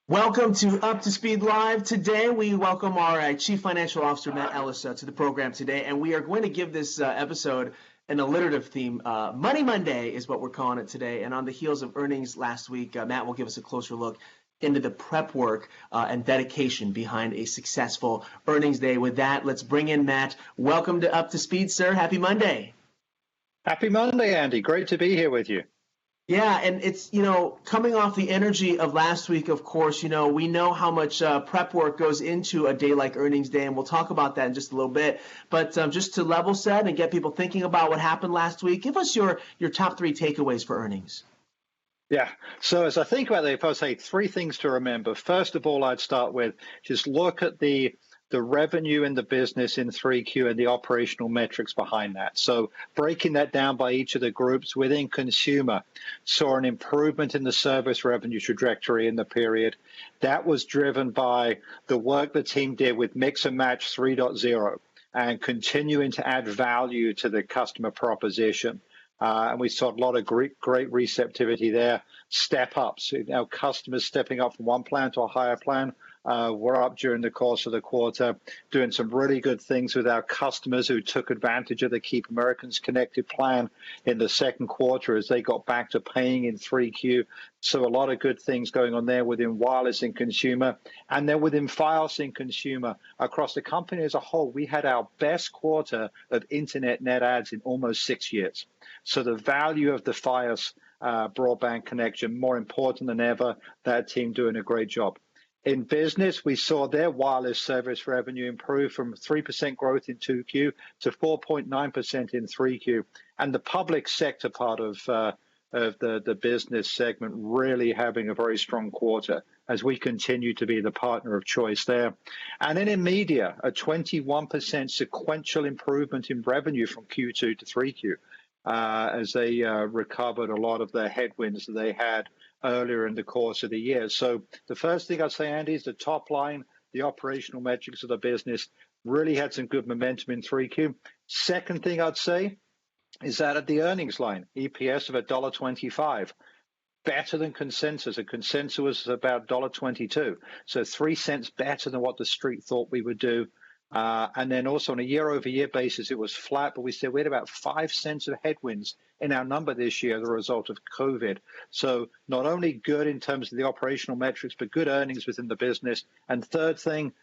Welcome to Up to Speed Live. Today, we welcome our Chief Financial Officer, Matt Ellis, to the program today, and we are going to give this episode an alliterative theme. Money Monday is what we're calling it today, and on the heels of earnings last week, Matt will give us a closer look into the prep work and dedication behind a successful earnings day. With that, let's bring in Matt. Welcome to Up to Speed, sir. Happy Monday. Happy Monday, Andy. Great to be here with you. Yeah, and it's, coming off the energy of last week, of course, we know how much prep work goes into a day like earnings day, and we'll talk about that in just a little bit. But just to level set and get people thinking about what happened last week, give us your top three takeaways for earnings. Yeah. So as I think about it, if I say three things to remember, first of all, I'd start with just look at the revenue in the business in 3Q and the operational metrics behind that. So breaking that down by each of the groups within consumer, saw an improvement in the service revenue trajectory in the period. That was driven by the work the team did with Mix and Match 3.0 and continuing to add value to the customer proposition. And we saw a lot of great receptivity there. Step ups, customers stepping up from one plan to a higher plan. We're up during the course of the quarter, doing some really good things with our customers who took advantage of the Keep Americans Connected plan in the second quarter as they got back to paying in 3Q. So a lot of good things going on there within wireless and consumer. And then within Fios and consumer, across the company as a whole, we had our best quarter of internet net adds in almost 6 years. So the value of the Fios broadband connection, more important than ever, that team doing a great job. In business, we saw their wireless service revenue improve from 3% growth in 2Q to 4.9% in 3Q. And the public sector part of the business segment really having a very strong quarter as we continue to be the partner of choice there. And then in media, a 21% sequential improvement in revenue from Q2 to 3Q as they recovered a lot of the headwinds that they had earlier in the course of the year. So the first thing I'd say, Andy, is the top line, the operational metrics of the business really had some good momentum in 3Q. Second thing I'd say is that at the earnings line, EPS of $1.25, better than consensus. A consensus was about $1.22. So 3 cents better than what the street thought we would do. And then also on a year-over-year basis, it was flat, but we said we had about 5 cents of headwinds in our number this year as a result of COVID. So not only good in terms of the operational metrics, but good earnings within the business. And third thing,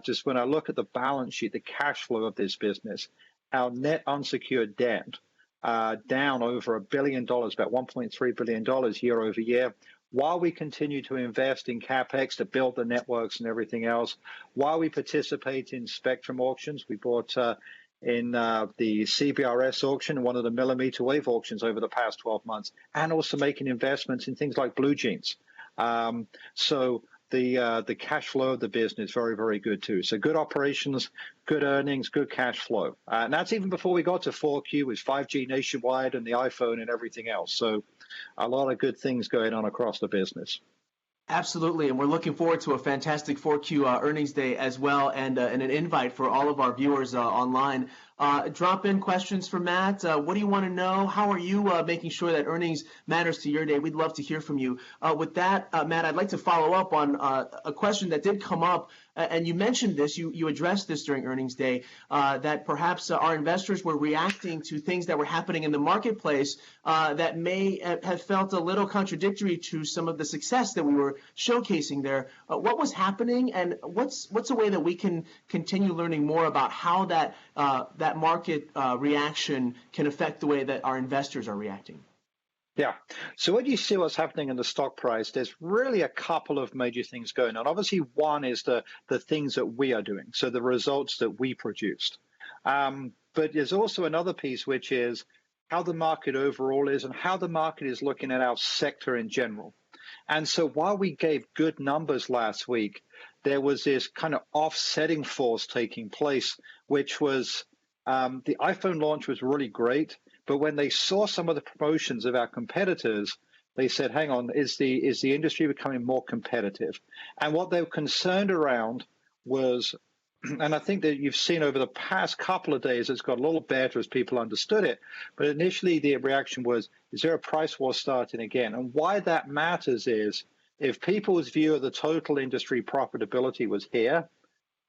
just when I look at the balance sheet, the cash flow of this business, our net unsecured debt down over $1 billion, about $1.3 billion year over year, while we continue to invest in CapEx to build the networks and everything else, while we participate in spectrum auctions. We bought in the CBRS auction and one of the millimeter wave auctions over the past 12 months, and also making investments in things like Blue Jeans. So the cash flow of the business very, very good too. So good operations, good earnings, good cash flow. And that's even before we got to 4Q with 5G nationwide and the iPhone and everything else. So a lot of good things going on across the business. Absolutely, and we're looking forward to a fantastic 4Q earnings day as well, and an invite for all of our viewers online. Drop in questions for Matt. What do you want to know? How are you making sure that earnings matters to your day? We'd love to hear from you. With that, Matt, I'd like to follow up on a question that did come up, and you mentioned this, you addressed this during earnings day, that perhaps our investors were reacting to things that were happening in the marketplace that may have felt a little contradictory to some of the success that we were showcasing there. What was happening, and what's a way that we can continue learning more about how that market reaction can affect the way that our investors are reacting? Yeah. So when you see what's happening in the stock price, there's really a couple of major things going on. Obviously, one is the things that we are doing, so the results that we produced. But there's also another piece, which is how the market overall is and how the market is looking at our sector in general. And so while we gave good numbers last week, there was this kind of offsetting force taking place, which was the iPhone launch was really great. But when they saw some of the promotions of our competitors, they said, hang on, is the industry becoming more competitive? And what they were concerned around was, and I think that you've seen over the past couple of days, it's got a little better as people understood it. But initially, the reaction was, is there a price war starting again? And why that matters is If people's view of the total industry profitability was here,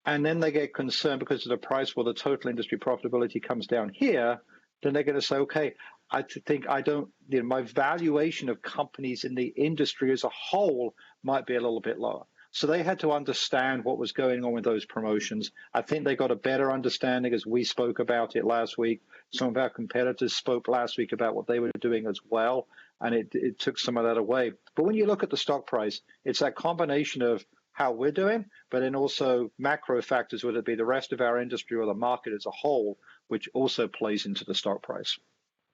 and then they get concerned because of the price, well, the total industry profitability comes down here, then they're going to say, okay, my valuation of companies in the industry as a whole might be a little bit lower. So they had to understand what was going on with those promotions. I think they got a better understanding as we spoke about it last week. Some of our competitors spoke last week about what they were doing as well, and it took some of that away. But when you look at the stock price, it's that combination of how we're doing, but then also macro factors, whether it be the rest of our industry or the market as a whole, which also plays into the stock price.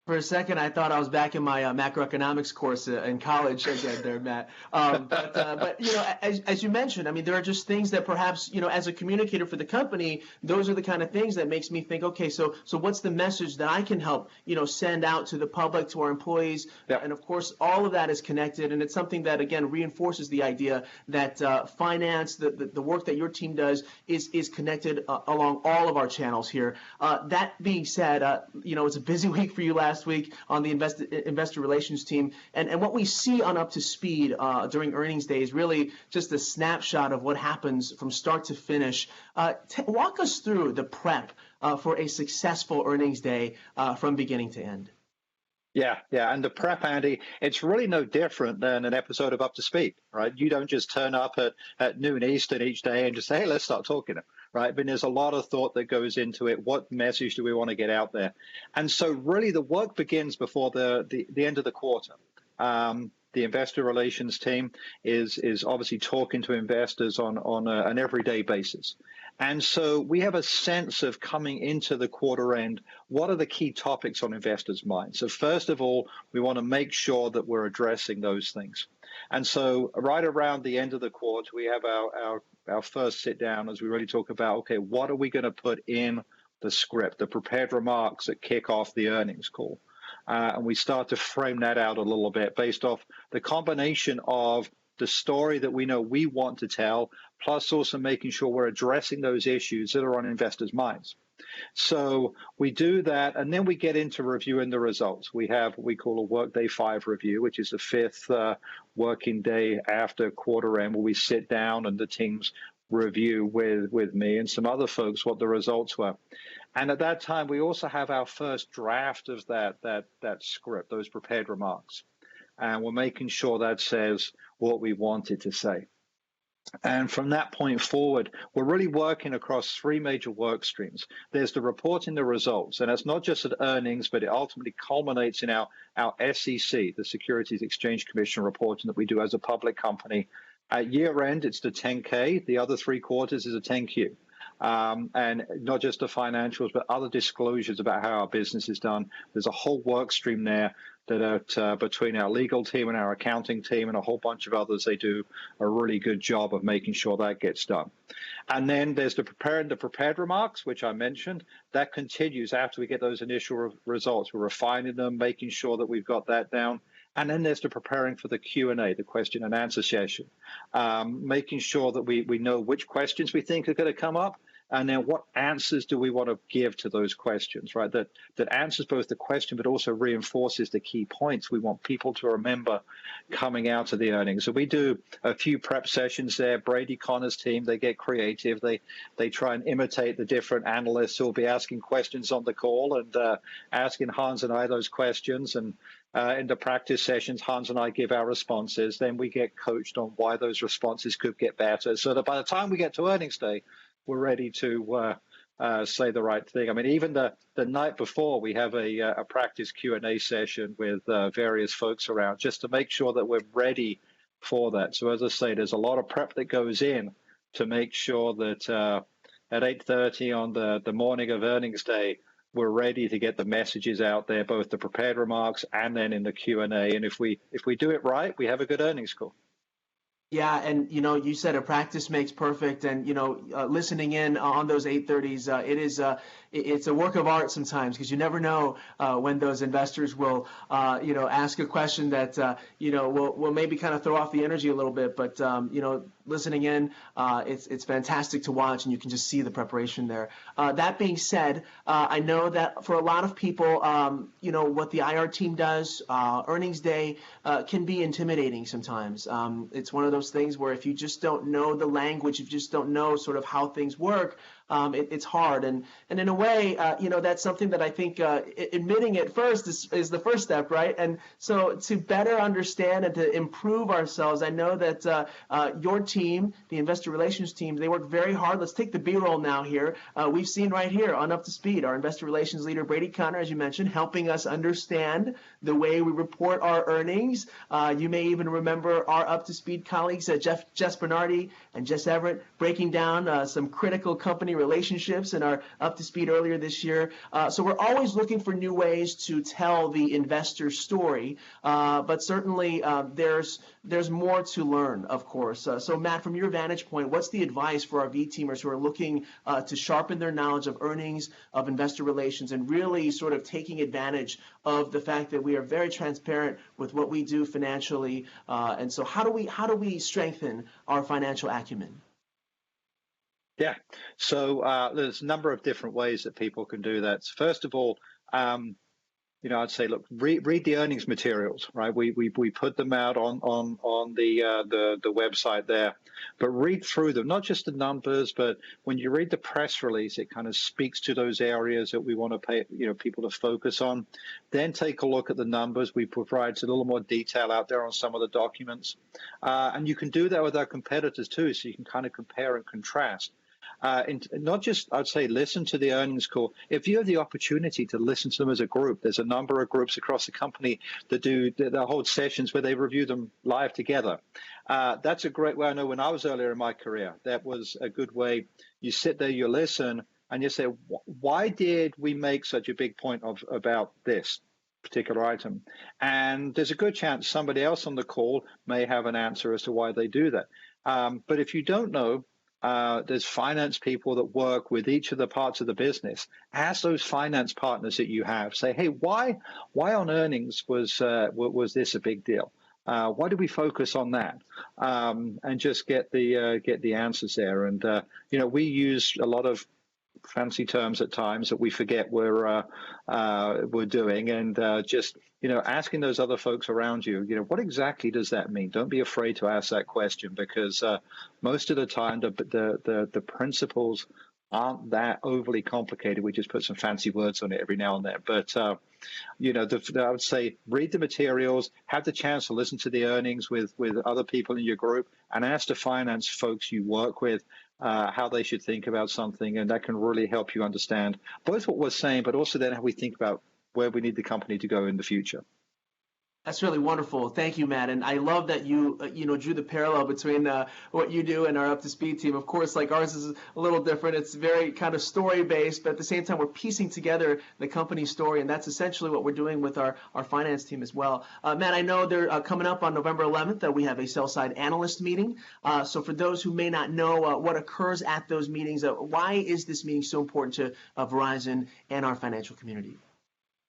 For a second, I thought I was back in my macroeconomics course in college again there, Matt. But as you mentioned, I mean, there are just things that perhaps, as a communicator for the company, those are the kind of things that makes me think, okay, so what's the message that I can help, send out to the public, to our employees? Yep. And of course, all of that is connected, and it's something that, again, reinforces the idea that finance, the work that your team does is connected along all of our channels here. That being said, it's a busy week for you last week on the investor relations team, and what we see on Up to Speed during earnings day is really just a snapshot of what happens from start to finish. Walk us through the prep for a successful earnings day from beginning to end. Yeah. And the prep, Andy, it's really no different than an episode of Up to Speed, right? You don't just turn up at noon Eastern each day and just say, hey, let's start talking, right? But there's a lot of thought that goes into it. What message do we want to get out there? And so really the work begins before the end of the quarter. The investor relations team is obviously talking to investors on an everyday basis. And so we have a sense of coming into the quarter end, what are the key topics on investors' minds? So first of all, we want to make sure that we're addressing those things. And so right around the end of the quarter, we have our first sit down as we really talk about, okay, what are we going to put in the script, the prepared remarks that kick off the earnings call? And we start to frame that out a little bit based off the combination of the story that we know we want to tell, plus also making sure we're addressing those issues that are on investors' minds. So we do that, and then we get into reviewing the results. We have what we call a Workday 5 review, which is the fifth working day after quarter end, where we sit down and the teams review with me and some other folks what the results were. And at that time, we also have our first draft of that script, those prepared remarks. And we're making sure that says what we wanted to say. And from that point forward, we're really working across three major work streams. There's the reporting the results, and that's not just at earnings, but it ultimately culminates in our SEC, the Securities Exchange Commission reporting that we do as a public company. At year end, it's the 10K. The other 3 quarters is a 10Q. And not just the financials, but other disclosures about how our business is done. There's a whole work stream there that between our legal team and our accounting team and a whole bunch of others, they do a really good job of making sure that gets done. And then there's the prepared remarks, which I mentioned. That continues after we get those initial results. We're refining them, making sure that we've got that down. And then there's the preparing for the Q&A, the question and answer session, making sure that we know which questions we think are going to come up, and then what answers do we want to give to those questions, right? That answers both the question, but also reinforces the key points we want people to remember coming out of the earnings. So we do a few prep sessions there. Brady Connor's team, they get creative. They try and imitate the different analysts who will be asking questions on the call and asking Hans and I those questions. And in the practice sessions, Hans and I give our responses. Then we get coached on why those responses could get better, so that by the time we get to earnings day, we're ready to say the right thing. I mean, even the night before, we have a practice Q&A session with various folks around just to make sure that we're ready for that. So as I say, there's a lot of prep that goes in to make sure that at 8:30 on the morning of earnings day, we're ready to get the messages out there, both the prepared remarks and then in the Q&A. And if we do it right, we have a good earnings call. Yeah, and you said a practice makes perfect, and listening in on those 8:30s, it's a work of art sometimes, because you never know when those investors will, ask a question that, will maybe kind of throw off the energy a little bit. But, listening in, it's fantastic to watch, and you can just see the preparation there. That being said, I know that for a lot of people, what the IR team does, earnings day can be intimidating sometimes. It's one of those things where if you just don't know the language, if you just don't know sort of how things work, it's hard. And in a way, that's something that I think admitting it first is the first step, right? And so to better understand and to improve ourselves, I know that your team, the investor relations team, they work very hard. Let's take the B-roll now here. We've seen right here on Up to Speed, our investor relations leader, Brady Connor, as you mentioned, helping us understand the way we report our earnings. You may even remember our Up to Speed colleagues, Jess Bernardi and Jess Everett, breaking down some critical company relationships in our Up to Speed earlier this year. So we're always looking for new ways to tell the investor story, but certainly there's more to learn, of course. So Matt, from your vantage point, what's the advice for our V-teamers who are looking to sharpen their knowledge of earnings, of investor relations, and really sort of taking advantage of the fact that we are very transparent with what we do financially? And so how do we strengthen our financial acumen? Yeah, so there's a number of different ways that people can do that. First of all, I'd say, look, read the earnings materials, right? We put them out on the website there, but read through them, not just the numbers, but when you read the press release, it kind of speaks to those areas that we want to pay, people to focus on. Then take a look at the numbers. We provide a little more detail out there on some of the documents, and you can do that with our competitors too, so you can kind of compare and contrast. And not just, I'd say, listen to the earnings call. If you have the opportunity to listen to them as a group, there's a number of groups across the company that hold sessions where they review them live together. That's a great way. I know when I was earlier in my career, that was a good way. You sit there, you listen, and you say, why did we make such a big point about this particular item? And there's a good chance somebody else on the call may have an answer as to why they do that. But if you don't know, there's finance people that work with each of the parts of the business. Ask those finance partners that you have. Say, hey, why on earnings was this a big deal? Why do we focus on that? And just get the answers there. And we use a lot of fancy terms at times that we forget we're doing, and just asking those other folks around you, what exactly does that mean? Don't be afraid to ask that question, because most of the time the principles aren't that overly complicated. We just put some fancy words on it every now and then. But I would say read the materials, have the chance to listen to the earnings with other people in your group, and ask the finance folks you work with how they should think about something, and that can really help you understand both what we're saying, but also then how we think about where we need the company to go in the future. That's really wonderful. Thank you, Matt. And I love that you, drew the parallel between what you do and our Up to Speed team. Of course, like ours is a little different. It's very kind of story-based, but at the same time, we're piecing together the company story, and that's essentially what we're doing with our finance team as well. Matt, I know they're coming up on November 11th that we have a sell-side analyst meeting. So for those who may not know what occurs at those meetings, why is this meeting so important to Verizon and our financial community?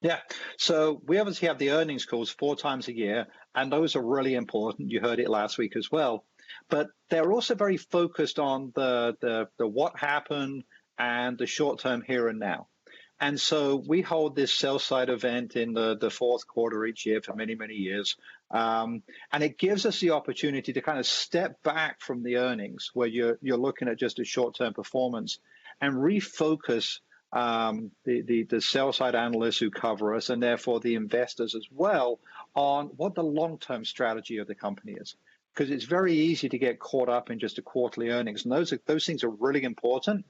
Yeah, so we obviously have the earnings calls 4 times a year, and those are really important. You heard it last week as well. But they're also very focused on the what happened and the short term here and now. And so we hold this sell-side event in the fourth quarter each year for many, many years. And it gives us the opportunity to kind of step back from the earnings, where you're looking at just a short-term performance, and refocus the sell-side analysts who cover us, and therefore the investors as well, on what the long-term strategy of the company is. Because it's very easy to get caught up in just a quarterly earnings, and those things are really important.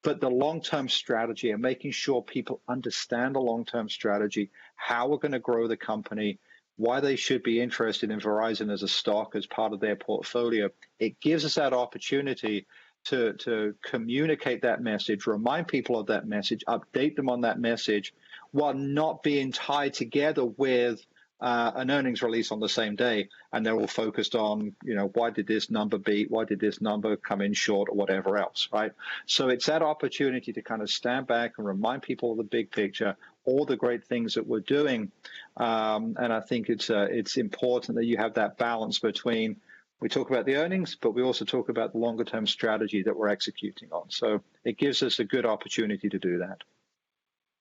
But the long-term strategy, and making sure people understand the long-term strategy, how we're going to grow the company, why they should be interested in Verizon as a stock, as part of their portfolio, it gives us that opportunity to communicate that message, remind people of that message, update them on that message, while not being tied together with an earnings release on the same day, and they're all focused on, why did this number beat? Why did this number come in short, or whatever else, right? So it's that opportunity to kind of stand back and remind people of the big picture, all the great things that we're doing. And I think it's important that you have that balance between, we talk about the earnings, but we also talk about the longer term strategy that we're executing on. So it gives us a good opportunity to do that.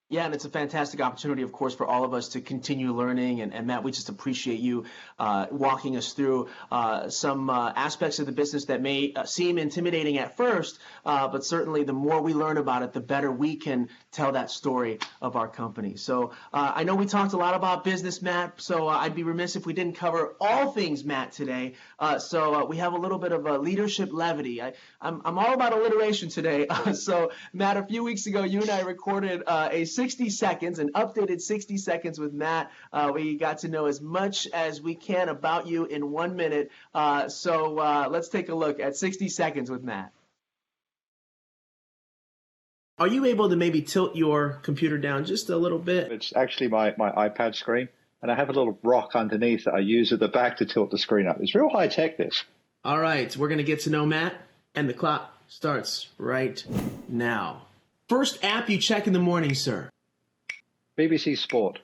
Yeah, and it's a fantastic opportunity, of course, for all of us to continue learning. And Matt, we just appreciate you walking us through some aspects of the business that may seem intimidating at first, but certainly the more we learn about it, the better we can tell that story of our company. So I know we talked a lot about business, Matt, so I'd be remiss if we didn't cover all things Matt today. So we have a little bit of a leadership levity. I'm all about alliteration today. So Matt, a few weeks ago, you and I recorded a 60 seconds, an updated 60 seconds with Matt. We got to know as much as we can about you in 1 minute. So let's take a look at 60 seconds with Matt. Are you able to maybe tilt your computer down just a little bit? It's actually my iPad screen, and I have a little rock underneath that I use at the back to tilt the screen up. It's real high tech, this. All right, we're going to get to know Matt, and the clock starts right now. First app you check in the morning, sir? BBC Sport.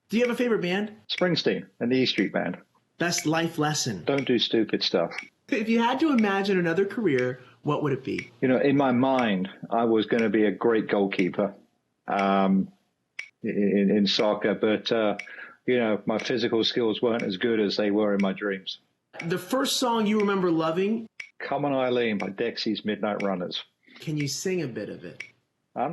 Do you have a favorite band? Springsteen and the E Street Band. Best life lesson? Don't do stupid stuff. If you had to imagine another career, what would it be? In my mind, I was going to be a great goalkeeper in soccer, but, my physical skills weren't as good as they were in my dreams. The first song you remember loving? Come on, Eileen by Dexy's Midnight Runners. Can you sing a bit of it? I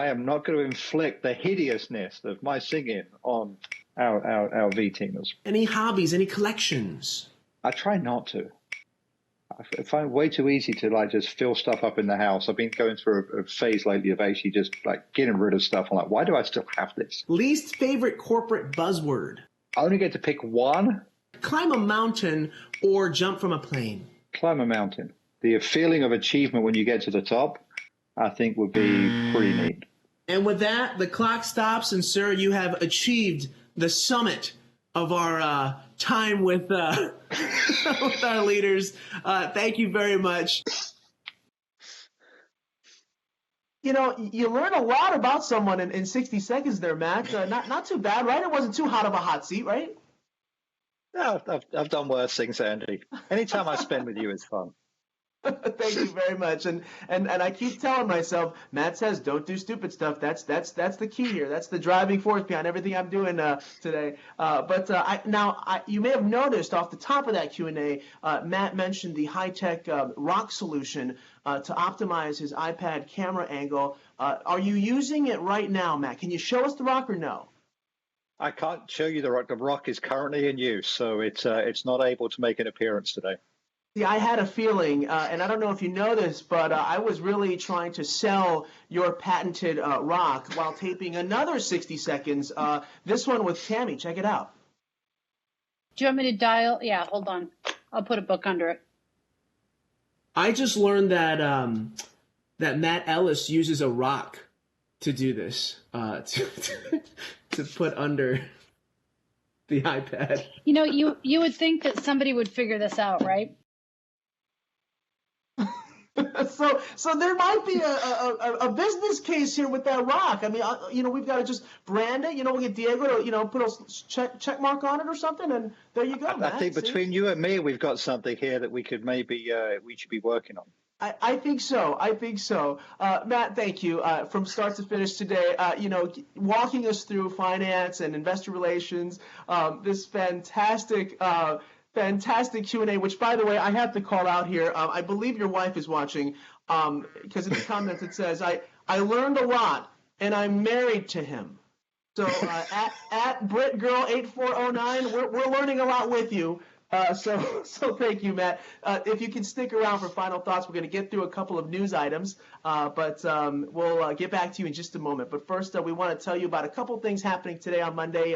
am not going to inflict the hideousness of my singing on our V-teamers. Any hobbies, any collections? I try not to. I find it way too easy to just fill stuff up in the house. I've been going through a phase lately of actually just getting rid of stuff. I'm like, why do I still have this? Least favorite corporate buzzword? I only get to pick one. Climb a mountain or jump from a plane? Climb a mountain. The feeling of achievement when you get to the top, I think, would be pretty neat. And with that, the clock stops, and sir, you have achieved the summit of our time with, with our leaders. Thank you very much. You learn a lot about someone in 60 seconds there, Matt. Not too bad, right? It wasn't too hot of a hot seat, right? No, I've done worse things, Andy. Anytime I spend with you is fun. Thank you very much. And I keep telling myself, Matt says, don't do stupid stuff. That's the key here. That's the driving force behind everything I'm doing today. But you may have noticed off the top of that Q&A, Matt mentioned the high-tech rock solution to optimize his iPad camera angle. Are you using it right now, Matt? Can you show us the rock or no? I can't show you the rock. The rock is currently in use, so it's not able to make an appearance today. See, I had a feeling, and I don't know if you know this, but I was really trying to sell your patented rock while taping another 60 seconds, this one with Tammy. Check it out. Do you want me to dial? Yeah, hold on. I'll put a book under it. I just learned that that Matt Ellis uses a rock to do this, to put under the iPad. You would think that somebody would figure this out, right? So there might be a business case here with that rock. I mean, we've got to just brand it. We'll get Diego to put a check mark on it or something, and there you go. I think between you and me, we've got something here that we could maybe we should be working on. I think so. Matt, thank you from start to finish today. Walking us through finance and investor relations, this fantastic Q&A, which, by the way, I have to call out here. I believe your wife is watching because in the comments it says, I learned a lot, and I'm married to him. So at BritGirl8409, we're learning a lot with you. So thank you, Matt. If you can stick around for final thoughts, we're going to get through a couple of news items, but we'll get back to you in just a moment. But first, we want to tell you about a couple things happening today on Monday.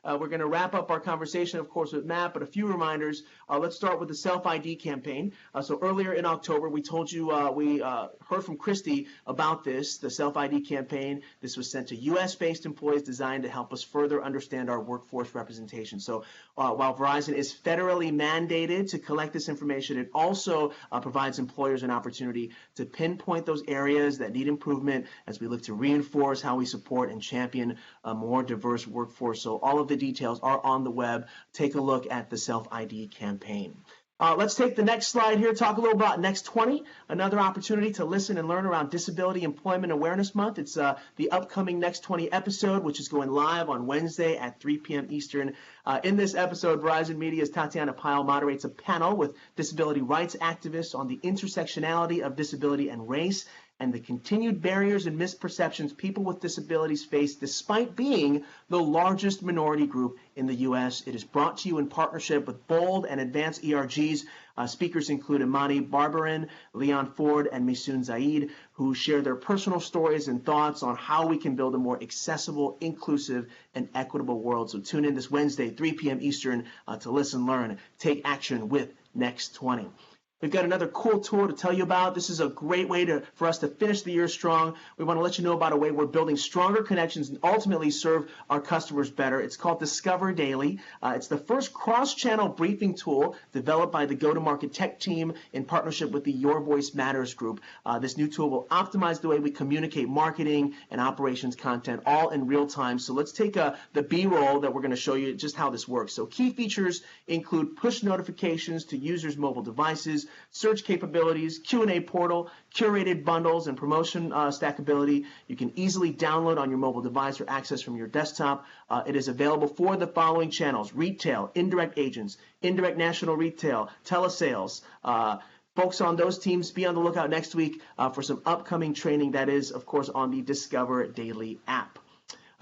We're going to wrap up our conversation, of course, with Matt, but a few reminders. Let's start with the Self-ID campaign. So earlier in October, we told you we heard from Christy about this, the Self-ID campaign. This was sent to U.S.-based employees designed to help us further understand our workforce representation. So while Verizon is federally mandated to collect this information, it also provides employers an opportunity to pinpoint those areas that need improvement as we look to reinforce how we support and champion a more diverse workforce. So all of the details are on the web. Take a look at the Self-ID campaign. Let's take the next slide here, talk a little about Next 20, another opportunity to listen and learn around Disability Employment Awareness Month. It's the upcoming Next 20 episode, which is going live on Wednesday at 3 p.m. Eastern. In this episode, Verizon Media's Tatiana Pyle moderates a panel with disability rights activists on the intersectionality of disability and race and the continued barriers and misperceptions people with disabilities face despite being the largest minority group in the U.S. It is brought to you in partnership with Bold and Advanced ERGs. Speakers include Imani Barbarin, Leon Ford, and Misoon Zaid, who share their personal stories and thoughts on how we can build a more accessible, inclusive, and equitable world. So tune in this Wednesday, 3 p.m. Eastern, to listen, learn, take action with Next 20. We've got another cool tool to tell you about. This is a great way for us to finish the year strong. We want to let you know about a way we're building stronger connections and ultimately serve our customers better. It's called Discover Daily. It's the first cross-channel briefing tool developed by the Go-to-Market Tech team in partnership with the Your Voice Matters group. This new tool will optimize the way we communicate marketing and operations content all in real time. So let's take the B-roll that we're going to show you just how this works. So key features include push notifications to users' mobile devices, search capabilities, Q&A portal, curated bundles, and promotion stackability. You can easily download on your mobile device or access from your desktop. It is available for the following channels: retail, indirect agents, indirect national retail, telesales. Folks on those teams, be on the lookout next week for some upcoming training that is, of course, on the Discover Daily app.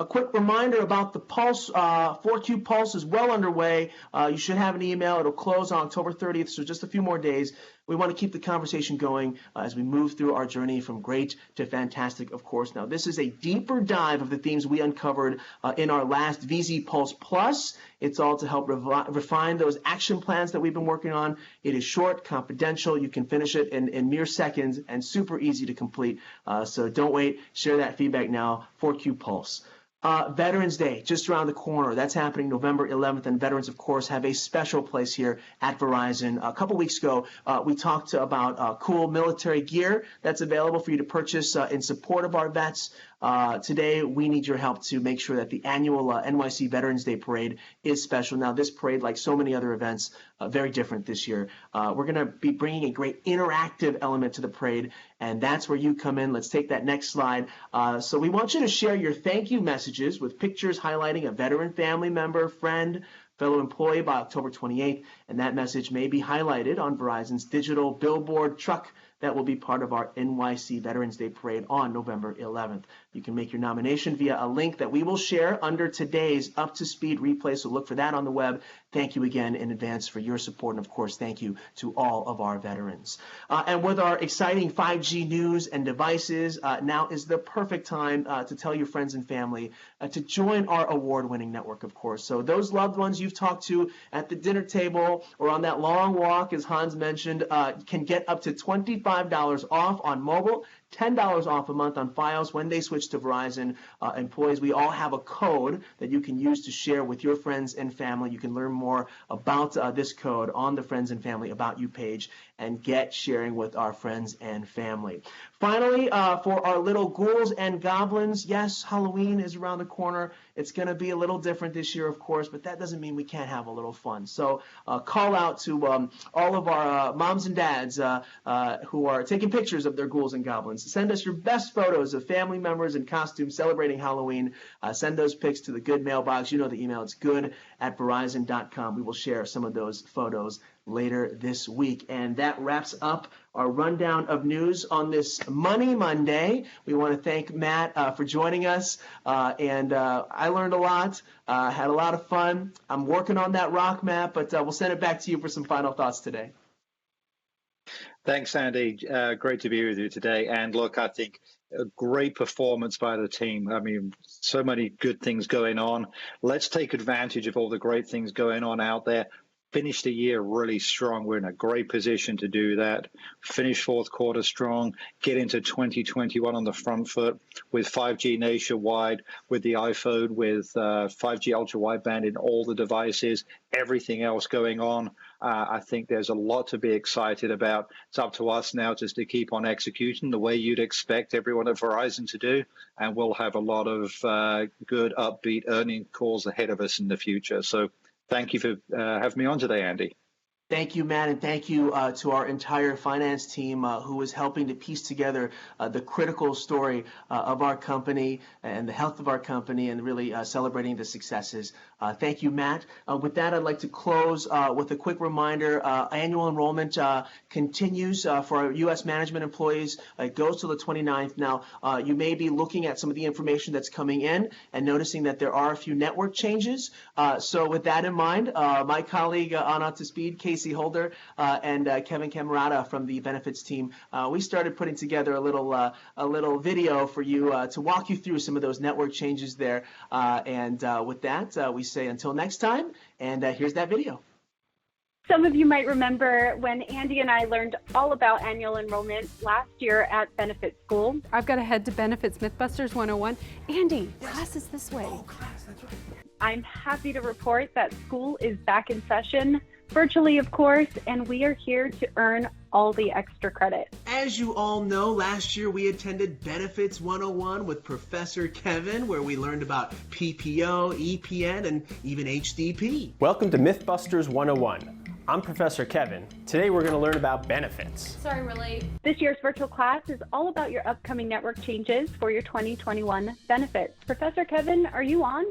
A quick reminder about the Pulse, 4Q Pulse is well underway. You should have an email. It'll close on October 30th, so just a few more days. We want to keep the conversation going as we move through our journey from great to fantastic, of course. Now, this is a deeper dive of the themes we uncovered in our last VZ Pulse Plus. It's all to help refine those action plans that we've been working on. It is short, confidential. You can finish it in mere seconds and super easy to complete. So don't wait. Share that feedback now. 4Q Pulse. Veterans Day, just around the corner. That's happening November 11th, and veterans, of course, have a special place here at Verizon. A couple weeks ago, we talked about cool military gear that's available for you to purchase in support of our vets. Today, we need your help to make sure that the annual NYC Veterans Day Parade is special. Now, this parade, like so many other events, very different this year. We're going to be bringing a great interactive element to the parade, and that's where you come in. Let's take that next slide. So we want you to share your thank you messages with pictures highlighting a veteran family member, friend, fellow employee by October 28th, and that message may be highlighted on Verizon's digital billboard truck that will be part of our NYC Veterans Day Parade on November 11th. You can make your nomination via a link that we will share under today's Up to Speed replay, so look for that on the web. Thank you again in advance for your support, and of course, thank you to all of our veterans. And with our exciting 5G news and devices, now is the perfect time to tell your friends and family to join our award-winning network, of course. So those loved ones you've talked to at the dinner table or on that long walk, as Hans mentioned, can get up to $25 off on mobile, $10 off a month on Fios when they switch to Verizon. Employees, we all have a code that you can use to share with your friends and family. You can learn more about this code on the Friends and Family About You page and get sharing with our friends and family. Finally, for our little ghouls and goblins, yes, Halloween is around the corner. It's going to be a little different this year, of course, but that doesn't mean we can't have a little fun. So call out to all of our moms and dads who are taking pictures of their ghouls and goblins. ones. Send us your best photos of family members in costumes celebrating Halloween. Send those pics to the Good mailbox. You know the email. It's good@verizon.com. We will share some of those photos later this week. And that wraps up our rundown of news on this Money Monday. We want to thank Matt for joining us. And I learned a lot, had a lot of fun. I'm working on that rock map, but we'll send it back to you for some final thoughts today. Thanks, Andy. Great to be with you today. And look, I think a great performance by the team. I mean, so many good things going on. Let's take advantage of all the great things going on out there. Finish the year really strong. We're in a great position to do that. Finish fourth quarter strong. Get into 2021 on the front foot with 5G nationwide, with the iPhone, with 5G ultra wideband in all the devices, everything else going on. I think there's a lot to be excited about. It's up to us now just to keep on executing the way you'd expect everyone at Verizon to do. And we'll have a lot of good, upbeat earning calls ahead of us in the future. So thank you for having me on today, Andy. Thank you, Matt, and thank you to our entire finance team who is helping to piece together the critical story of our company and the health of our company and really celebrating the successes. Thank you, Matt. With that, I'd like to close with a quick reminder. Annual enrollment continues for our U.S. management employees. It goes till the 29th. Now, you may be looking at some of the information that's coming in and noticing that there are a few network changes. So with that in mind, my colleague on Up to Speed, Casey Holder, and Kevin Camerata from the benefits team, we started putting together a little video for you to walk you through some of those network changes there. And with that, we say until next time, and here's that video. Some of you might remember when Andy and I learned all about annual enrollment last year at Benefit School. I've got to head to Benefits Mythbusters 101. Andy, class is this way. Oh, class, that's right. I'm happy to report that school is back in session, virtually of course, and we are here to earn all the extra credit. As you all know, last year we attended Benefits 101 with Professor Kevin, where we learned about PPO, EPN, and even HDP. Welcome to Mythbusters 101. I'm Professor Kevin. Today we're going to learn about benefits. Sorry, we're late. This year's virtual class is all about your upcoming network changes for your 2021 benefits. Professor Kevin, are you on?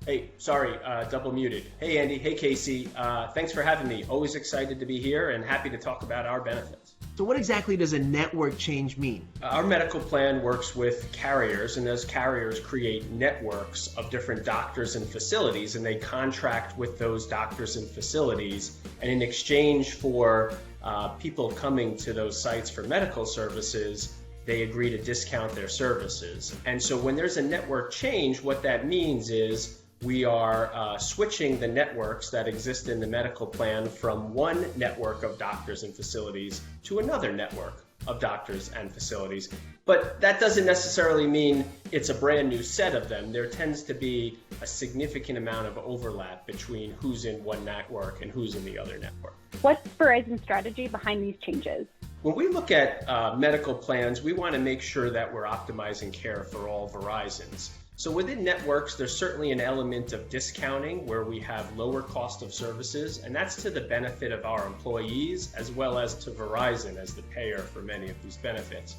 Hey, sorry, double muted. Hey, Andy. Hey, Casey. Thanks for having me. Always excited to be here and happy to talk about our benefits. So what exactly does a network change mean? Our medical plan works with carriers, and those carriers create networks of different doctors and facilities, and they contract with those doctors and facilities. And in exchange for people coming to those sites for medical services, they agree to discount their services. And so when there's a network change, what that means is we are switching the networks that exist in the medical plan from one network of doctors and facilities to another network of doctors and facilities. But that doesn't necessarily mean it's a brand new set of them. There tends to be a significant amount of overlap between who's in one network and who's in the other network. What's Verizon's strategy behind these changes? When we look at medical plans, we want to make sure that we're optimizing care for all Verizons. So within networks, there's certainly an element of discounting where we have lower cost of services, and that's to the benefit of our employees as well as to Verizon as the payer for many of these benefits.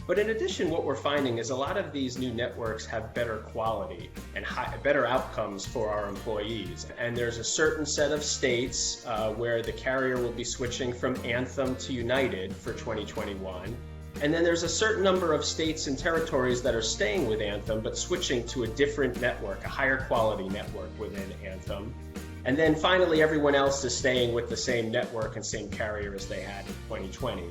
But in addition, what we're finding is a lot of these new networks have better quality and better outcomes for our employees. And there's a certain set of states where the carrier will be switching from Anthem to United for 2021. And then there's a certain number of states and territories that are staying with Anthem, but switching to a different network, a higher quality network within Anthem. And then finally, everyone else is staying with the same network and same carrier as they had in 2020.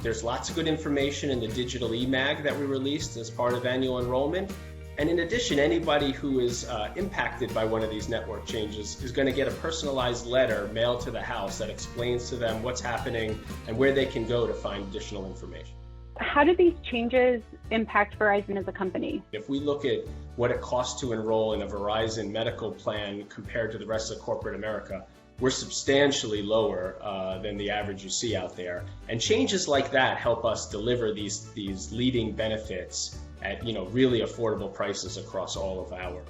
There's lots of good information in the digital eMag that we released as part of annual enrollment. And in addition, anybody who is impacted by one of these network changes is going to get a personalized letter mailed to the house that explains to them what's happening and where they can go to find additional information. How do these changes impact Verizon as a company? If we look at what it costs to enroll in a Verizon medical plan compared to the rest of corporate America, we're substantially lower than the average you see out there. And changes like that help us deliver these leading benefits at really affordable prices across all of our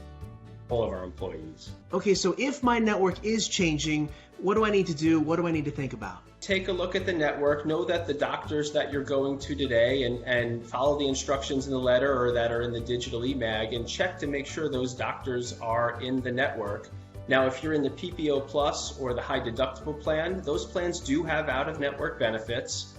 all of our employees. Okay, so if my network is changing, what do I need to do? What do I need to think about? Take a look at the network, know that the doctors that you're going to today and follow the instructions in the letter or that are in the digital eMag, and check to make sure those doctors are in the network. Now, if you're in the PPO Plus or the high deductible plan, those plans do have out-of-network benefits.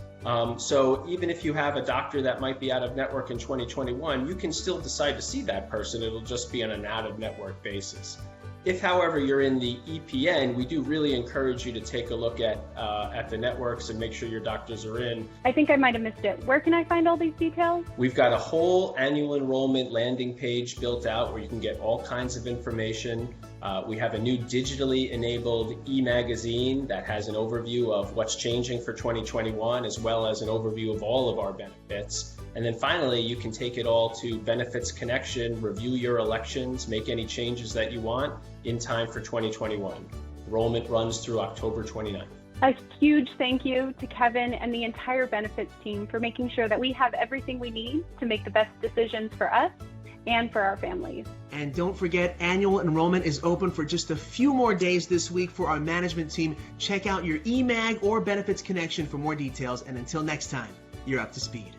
So even if you have a doctor that might be out of network in 2021, you can still decide to see that person. It'll just be on an out-of-network basis. If, however, you're in the EPN, we do really encourage you to take a look at the networks and make sure your doctors are in. I think I might have missed it. Where can I find all these details? We've got a whole annual enrollment landing page built out where you can get all kinds of information. We have a new digitally enabled e-magazine that has an overview of what's changing for 2021, as well as an overview of all of our benefits. And then finally, you can take it all to Benefits Connection, review your elections, make any changes that you want in time for 2021. Enrollment runs through October 29th. A huge thank you to Kevin and the entire benefits team for making sure that we have everything we need to make the best decisions for us and for our families. And don't forget, annual enrollment is open for just a few more days this week for our management team. Check out your eMag or Benefits Connection for more details. And until next time, you're up to speed.